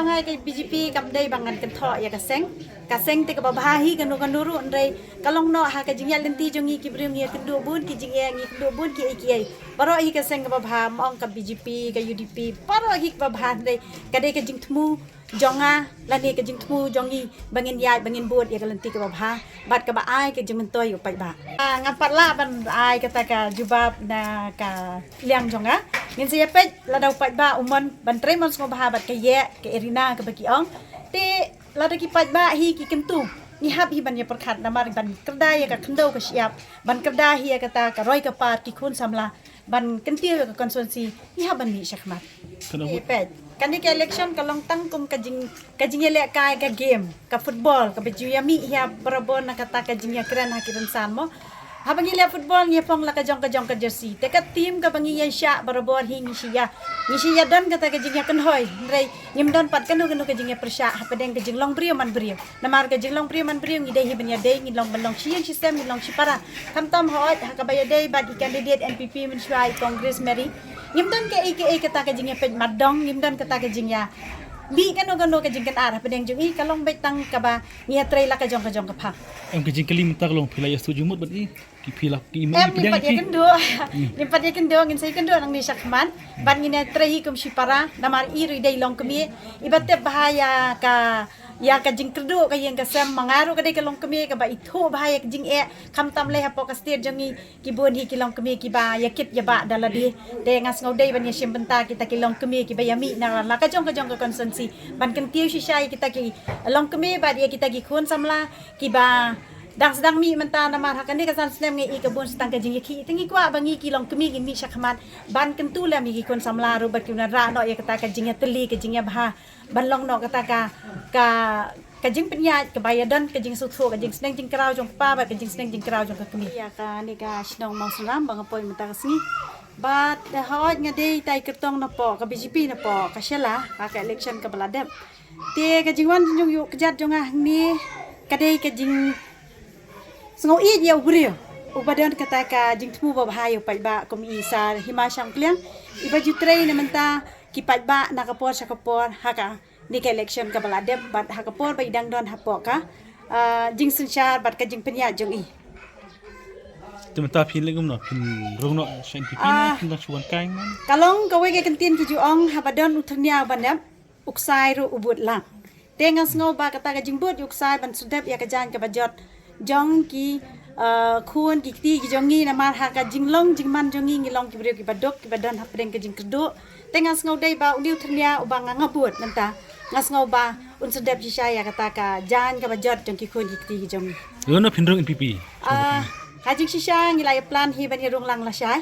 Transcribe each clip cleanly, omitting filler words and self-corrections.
jong hai ke BJP kam dai bangan kan tho ya kaseng te ka babahi kan nuru ndai kalong no ha ka jingya lenti jongi ki brim ya kendu bun ki jingya ngi kendu bun ki ai paro hi kaseng ka babha mong ka BJP ka UDP paro hi ka babha ndai ka dai ka jing thmu jonga lani ka jing thmu jongi bangin yai bangin bud ya ka lenti ka babha bat ka ba ai ka jing mentoi upai ba ngapat la ban ai kata ka jubab na ka liang jonga ngin saya pej la dau pai ba umon ban tre mon smo bah bat ka ye ka Erina ka baki ong te la da ki pai ba hi ki kentu ni hab hi ban ya perkhat na mar ban kerdai ka khndo ka siap ban kerdai hi kata ka roi ka pat ki khun samla ban kentiu ka konstituensi ni hab ban ni syakmat pej kan ni ka election ka long tang kum ka jing ele kai ka game ka football ka baju ya mi ya barabon na kata ka jing ya kran hakiran san mo habang ila football niya pong la ka jong ka jersey te ka team ka bangi ya sya barabon hi ni siya don kata ka jing ya kan hoy rei nyim don pat kanu ka jing ya persya hapadeng ka jing long brio man brio namar ka jing long brio man brio ngi dei hi banya dei ngi long balong siya system ngi long si para kam tam hoy ha ka baya dei bad candidate NPP min swai congress mary nyim don ka kata ka jing ya pej madong nyim don kata ka jing ya bi kanu ka jing kan arah padeng jung i kalong bai tang ka ba ngia trei la ka jong ka phak em ke jing kali minta kalong pila ya setuju mut bat ni ki pila ki em ni pat ya kendo ni pat ya kendo ngin sai kendo nang ni sakman ban ngin trei kum si para namar i ri dei long kemi ibate bahaya ka ya ka jing kerdu ka yang ka sem mangaru ka dei ka long kemi ka ba itho bahaya ka jing kam tam le hapo ka stir jongi ki bon hi ki long kemi ki ba ya kit ya ba daladi de ngas ngau dei ban ya sim benta kita ki long kemi ki ba ya mi na la ka jong ka konsensi ban kan tiu si sai kita ki long kemi ba dia kita ki khun samla ki ba dang sedang mi menta na mar hakan ni kasan snem ngi ka bon stang ka jing ki tingi kwa bangi ki long kemi gin mi syakmat ban kan tu la mi ki khun samla ro ba ki na ra no ya kata ka jing teli ka jing bah ban long no kata ka jing penya ka bayadan ka jing sutho ka jing sneng jing krau jong pa ba ka jing sneng jing krau jong ka kemi ya ka ni ka snong mong salam bang apoi menta ka sngi bat hoj nga dei tai kertong na po ka BJP na po ka syala ka election ka baladep te ka jing wan jong yu kejat jong ah ni ka dei ka jing ngau i dia ubrio ubadan kata ka jing thmu ba bhayo pai ba kom isa hima syang kliang iba jutrei na menta ki pai ba na kapor sa kapor haka ni ka election ka baladep bat hakapor ba idang don hapo ka jing sunshar bat ka jing penya jong i temta phin legum no phin rong no sen pi na phin chuan kai man kalong ka we ke kantin ki ju ong habadon uthnya banap uksai ru ubut lang tengas ngau ba kata ka jing bot uksai ban sudap ya ka jan ka bajot jong ki khun ki ti ki jongi na mar ha ka jinglong jingman jongi ngilong ki brio ki badok ki badan hapdeng ka jing kedu tengas ngau dei ba uniu thnya ubang ngabut menta ngas ngau ba un sedap ji saya kata ka jan ka bajot jong ki khun ki ti ki jongi yo no phin rong NPP ha jing sisa ngilai plan hi ban rong lang la syai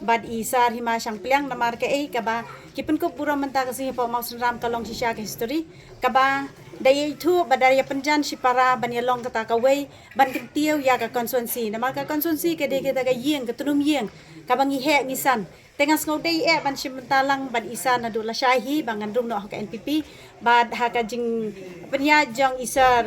bad isar hima syang pliang namar ka ka ba ki pun ko pura menta ka si pa mau sunram kalong sisa ka history ka ba dai thu badaya penjan si para banyalong kata ka wei ban kentiu ya ka konstituensi namar ka konstituensi ke de kita ka yeng ka tunum yeng ka bangi he ngisan tengas ngau dei ban simentalang ban isa na dula syahi bangan rum no ka NPP bad ha ka jing penya jong isar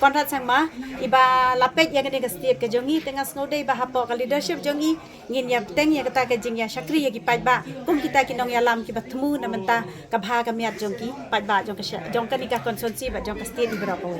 konrad sangma iba lapet ya kene ka step ka jongi tengas ngau dei ba hapo ka leadership jongi ngin ya teng ya kata ka jing ya syakri ya ki pai ba kum kita kinong ya lam ki batmu na menta ka bha ka miat jong ki pai ba jong ka ni ka konstituensi ba jong ka state ibra ko